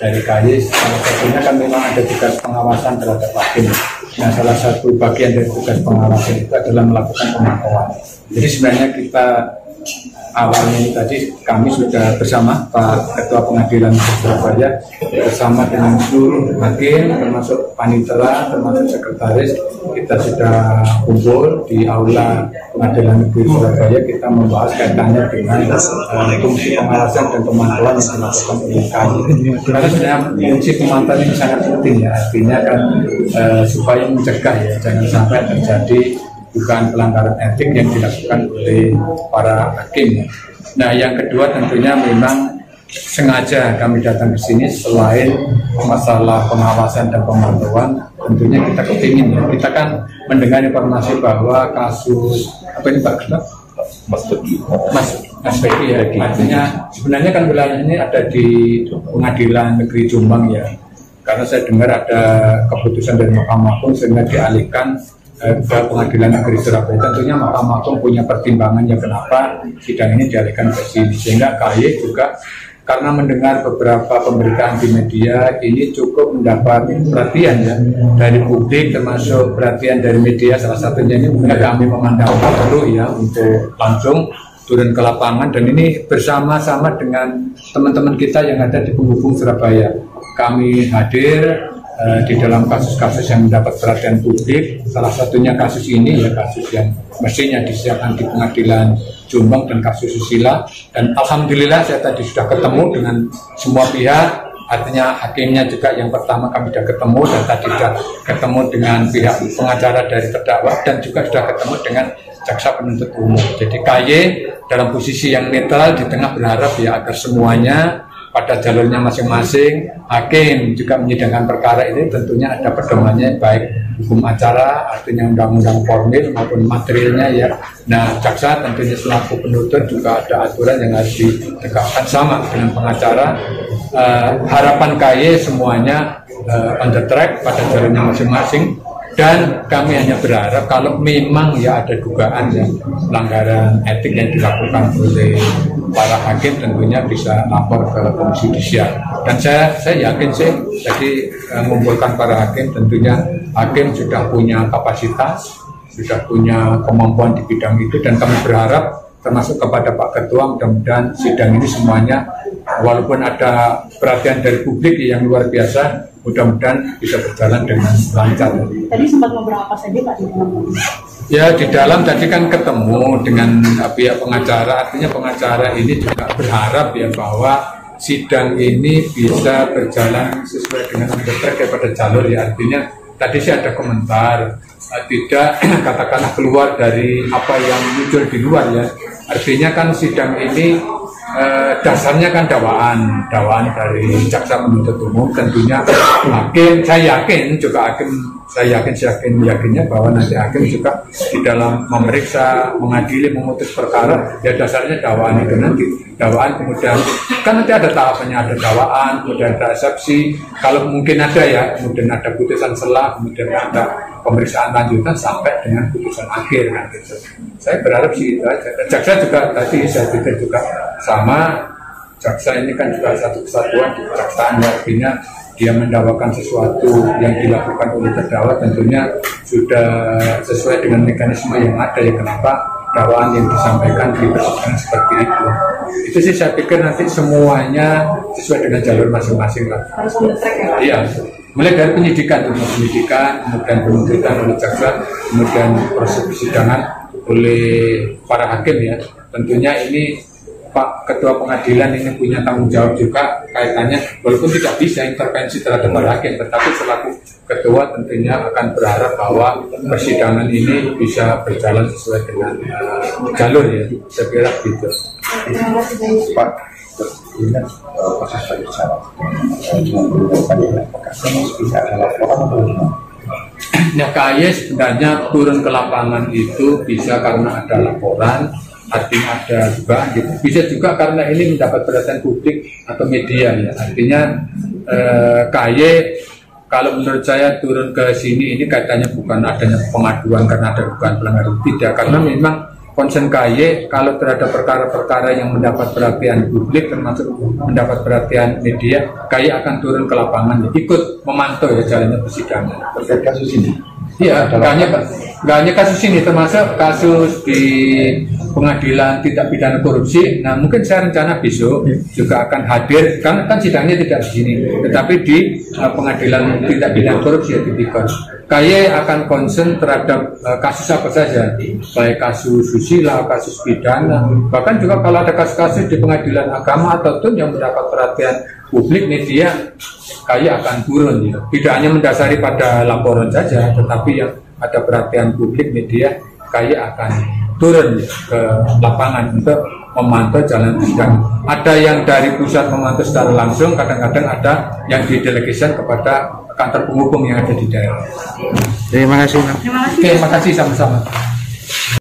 dari KY. Salah satunya kan memang ada tugas pengawasan terhadap hakim. Nah, salah satu bagian dari tugas pengawasan itu adalah melakukan pemantauan. Jadi sebenarnya kita awalnya ini tadi kami sudah bersama Pak Ketua Pengadilan Surabaya bersama dengan seluruh hakim termasuk panitera, termasuk sekretaris, kita sudah kumpul di aula Pengadilan Negeri Surabaya. Kita membahas kaitannya dengan fungsi pengawasan dan pemantauan yang dilakukan oleh KY. Karena sebenarnya fungsi pemantauan ini sangat penting ya, artinya kan supaya mencegah ya, jangan sampai terjadi bukan pelanggaran etik yang dilakukan oleh para hakim. Nah, yang kedua tentunya memang sengaja kami datang ke sini selain masalah pengawasan dan pemantauan, tentunya kita kepingin ya, kita kan mendengar informasi bahwa kasus apa ini Pak Ketua? Mas Pegi ya, artinya sebenarnya kan wilayah ini ada di Pengadilan Negeri Jombang ya, karena saya dengar ada keputusan dari Mahkamah Agung sehingga dialihkan ke Pengadilan Negeri Surabaya. Tentunya Mahkamah Agung punya pertimbangan ya kenapa sidang ini dialihkan ke sini, sehingga KY juga karena mendengar beberapa pemberitaan di media ini cukup mendapat perhatian ya dari publik, termasuk perhatian dari media. Salah satunya ini mungkin kami memandang perlu ya untuk langsung turun ke lapangan, dan ini bersama-sama dengan teman-teman kita yang ada di penghubung Surabaya. Kami hadir di dalam kasus-kasus yang mendapat perhatian publik, salah satunya kasus ini ya, kasus yang mestinya disiapkan di Pengadilan Jombang dan kasus susila. Dan alhamdulillah saya tadi sudah ketemu dengan semua pihak, artinya hakimnya juga yang pertama kami sudah ketemu, dan tadi sudah ketemu dengan pihak pengacara dari terdakwa, dan juga sudah ketemu dengan jaksa penuntut umum. Jadi KY dalam posisi yang netral di tengah berharap ya agar semuanya pada jalurnya masing-masing. Hakim juga menyidangkan perkara ini tentunya ada pedomannya, baik hukum acara artinya undang-undang formil maupun materialnya ya. Nah, jaksa tentunya selaku penuntut juga ada aturan yang harus ditegakkan sama dengan pengacara. Harapan KY semuanya on the track pada jalurnya masing-masing, dan kami hanya berharap kalau memang ya ada dugaan ya pelanggaran etik yang dilakukan oleh para hakim, tentunya bisa lapor ke Komisi Judisial. Dan saya yakin sih jadi mengumpulkan para hakim, tentunya hakim sudah punya kapasitas, sudah punya kemampuan di bidang itu, dan kami berharap termasuk kepada Pak Ketua, mudah-mudahan sidang ini semuanya walaupun ada perhatian dari publik yang luar biasa, mudah-mudahan bisa berjalan dengan lancar. Tadi sempat ngobrol apa saja Pak di dalam? Ya, di dalam tadi kan ketemu dengan pihak pengacara, artinya pengacara ini juga berharap ya bahwa sidang ini bisa berjalan sesuai dengan on the track daripada jalur ya. Artinya tadi sih ada komentar tidak katakanlah keluar dari apa yang muncul di luar ya. Artinya kan sidang ini dasarnya kan dakwaan dari jaksa penuntut umum. Tentunya hakim, saya yakinnya bahwa nanti hakim juga di dalam memeriksa, mengadili, memutus perkara ya dasarnya dakwaan itu nanti. Dakwaan kemudian kan nanti ada tahapannya, ada dakwaan, kemudian ada eksepsi, kalau mungkin ada ya, kemudian ada putusan selah, kemudian ada pemeriksaan lanjutan sampai dengan putusan akhir kan gitu. Saya berharap sih itu aja. Jaksa juga tadi saya pikir juga sama, jaksa ini kan juga satu kesatuan di kejaksaan, artinya dia mendakwakan sesuatu yang dilakukan oleh terdakwa tentunya sudah sesuai dengan mekanisme yang ada ya, kenapa dakwaan yang disampaikan di persidangan seperti itu. Itu sih saya pikir nanti semuanya sesuai dengan jalur masing-masing lah. Harus on the track ya? Iya, mulai dari penyidikan, kemudian penuntutan oleh jaksa, kemudian proses persidangan oleh para hakim ya. Tentunya ini Pak Ketua Pengadilan ini punya tanggung jawab juga kaitannya, walaupun tidak bisa intervensi terhadap para hakim, tetapi selaku Ketua tentunya akan berharap bahwa persidangan ini bisa berjalan sesuai dengan jalur ya. Saya kira gitu. Pak, ini proses pemeriksaan bisa ada laporan atau gimana? Ya, KY sebenarnya turun ke lapangan itu bisa karena ada laporan, artinya ada juga gitu. Bisa juga karena ini mendapat perhatian publik atau media ya. Artinya KY kalau menurut saya turun ke sini ini katanya bukan adanya pengaduan karena ada dugaan pelanggaran, tidak, karena memang concern KY kalau terhadap perkara-perkara yang mendapat perhatian publik termasuk mendapat perhatian media, KY akan turun ke lapangan, ikut memantau ya jalannya persidangan terkait kasus ini. Iya, nggak hanya kasus ini, termasuk kasus di pengadilan tindak pidana korupsi. Nah, mungkin saya rencana besok juga akan hadir, kan sidangnya tidak di sini, tetapi di pengadilan tindak pidana korupsi ya, di Tipikor. KY akan concern terhadap kasus apa saja, baik kasus susila, kasus pidana, bahkan juga kalau ada kasus-kasus di pengadilan agama atau TUN yang mendapat perhatian publik media, KY akan turun ya. Tidak hanya mendasari pada laporan saja, tetapi yang ada perhatian publik media, KY akan turun ya, ke lapangan untuk memantau jalan sidang. Ada yang dari pusat memantau secara langsung, kadang-kadang ada yang didelegasikan kepada kantor penghukum yang ada di daerah. Terima kasih. Oke, terima kasih sama-sama.